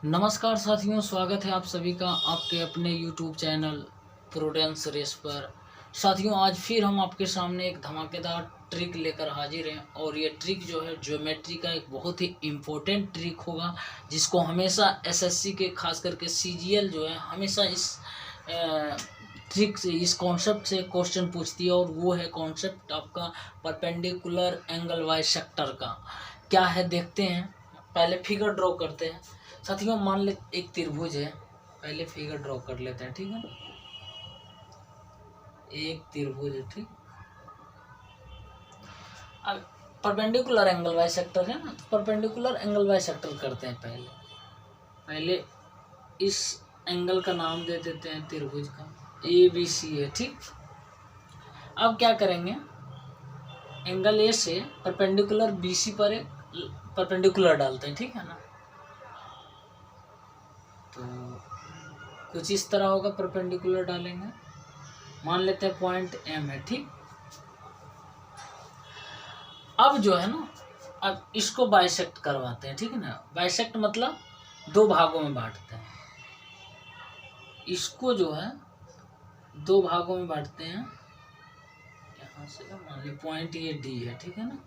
नमस्कार साथियों, स्वागत है आप सभी का आपके अपने YouTube चैनल प्रूडेंस रेस पर। साथियों, आज फिर हम आपके सामने एक धमाकेदार ट्रिक लेकर हाजिर हैं और ये ट्रिक जो है ज्योमेट्री का एक बहुत ही इम्पोर्टेंट ट्रिक होगा, जिसको हमेशा एसएससी के खास करके सीजीएल जो है हमेशा इस ट्रिक से, इस कॉन्सेप्ट से क्वेश्चन पूछती है। और वो है कॉन्सेप्ट आपका परपेंडिकुलर एंगल बाइसेक्टर का। क्या है देखते हैं। पहले फिगर ड्रॉ करते हैं साथियों। मान ले एक त्रिभुज है, पहले फिगर ड्रॉ कर लेते हैं, ठीक है। एक त्रिभुज है, ठीक। अब परपेंडिकुलर एंगल बाइसेक्टर है ना, तो परपेंडिकुलर एंगल बाइसेक्टर करते हैं। पहले इस एंगल का नाम दे देते हैं त्रिभुज का, ABC है, ठीक। अब क्या करेंगे, एंगल ए से परपेंडिकुलर BC पर एक परपेंडिकुलर डालते हैं, ठीक है ना। तो कुछ इस तरह होगा, परपेंडिकुलर डालेंगे। मान लेते हैं पॉइंट M है, ठीक। अब जो है ना, अब इसको बाइसेक्ट करवाते हैं, ठीक है ना। बाइसेक्ट मतलब दो भागों में बांटते हैं। इसको जो है दो भागों में बांटते हैं। यहाँ से मान ली पॉइंट ये D है, ठीक है ना,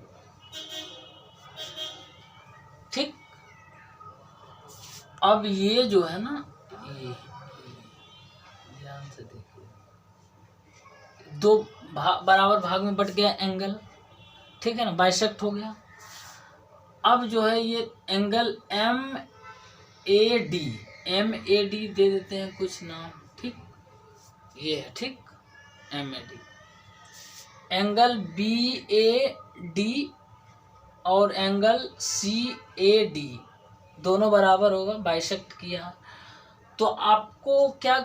ठीक। अब ये जो है ना, ये ध्यान से देखिए, दो बराबर भाग में बट गया एंगल, ठीक है ना, बाइसेक्ट हो गया। अब जो है ये एंगल MAD दे देते हैं कुछ नाम, ठीक। ये है, ठीक, MAD। एंगल BAD और एंगल CAD दोनों बराबर होगा, बाइसेक्ट किया। तो आपको क्या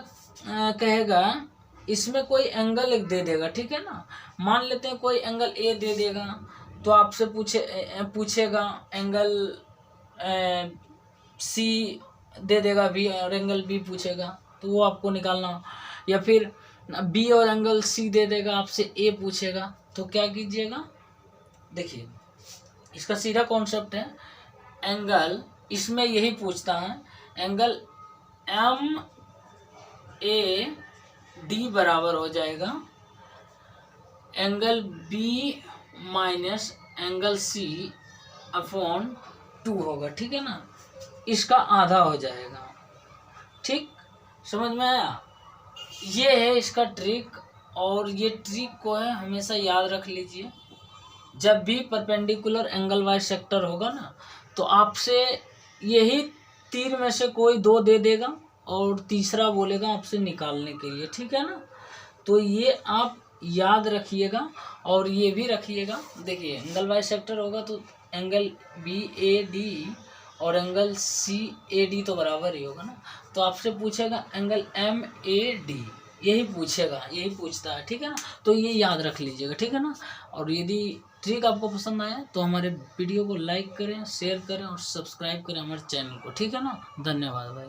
कहेगा, इसमें कोई एंगल एक दे देगा, ठीक है ना। मान लेते हैं कोई एंगल A दे देगा, तो आपसे पूछेगा एंगल C दे देगा B, और एंगल B पूछेगा, तो वो आपको निकालना। या फिर B और एंगल C दे देगा, आपसे A पूछेगा, तो क्या कीजिएगा, देखिए इसका सीधा कॉन्सेप्ट है। एंगल इसमें यही पूछता है, एंगल MAD बराबर हो जाएगा angle B minus angle C upon 2 होगा, ठीक है ना। इसका आधा हो जाएगा, ठीक। समझ में आया। ये है इसका ट्रिक, और ये ट्रिक को है हमेशा याद रख लीजिए। जब भी परपेंडिकुलर एंगल बाइसेक्टर होगा ना, तो आपसे यही तीन में से कोई दो दे देगा और तीसरा बोलेगा आपसे निकालने के लिए, ठीक है ना। तो ये आप याद रखिएगा और ये भी रखिएगा। देखिए एंगल बाइसेक्टर होगा तो एंगल BAD और एंगल CAD तो बराबर ही होगा ना। तो आपसे पूछेगा एंगल MAD, यही पूछेगा, यही पूछता है, ठीक है ना। तो ये याद रख लीजिएगा, ठीक है ना। और यदि ट्रिक आपको पसंद आया तो हमारे वीडियो को लाइक करें, शेयर करें और सब्सक्राइब करें हमारे चैनल को, ठीक है ना। धन्यवाद भाई।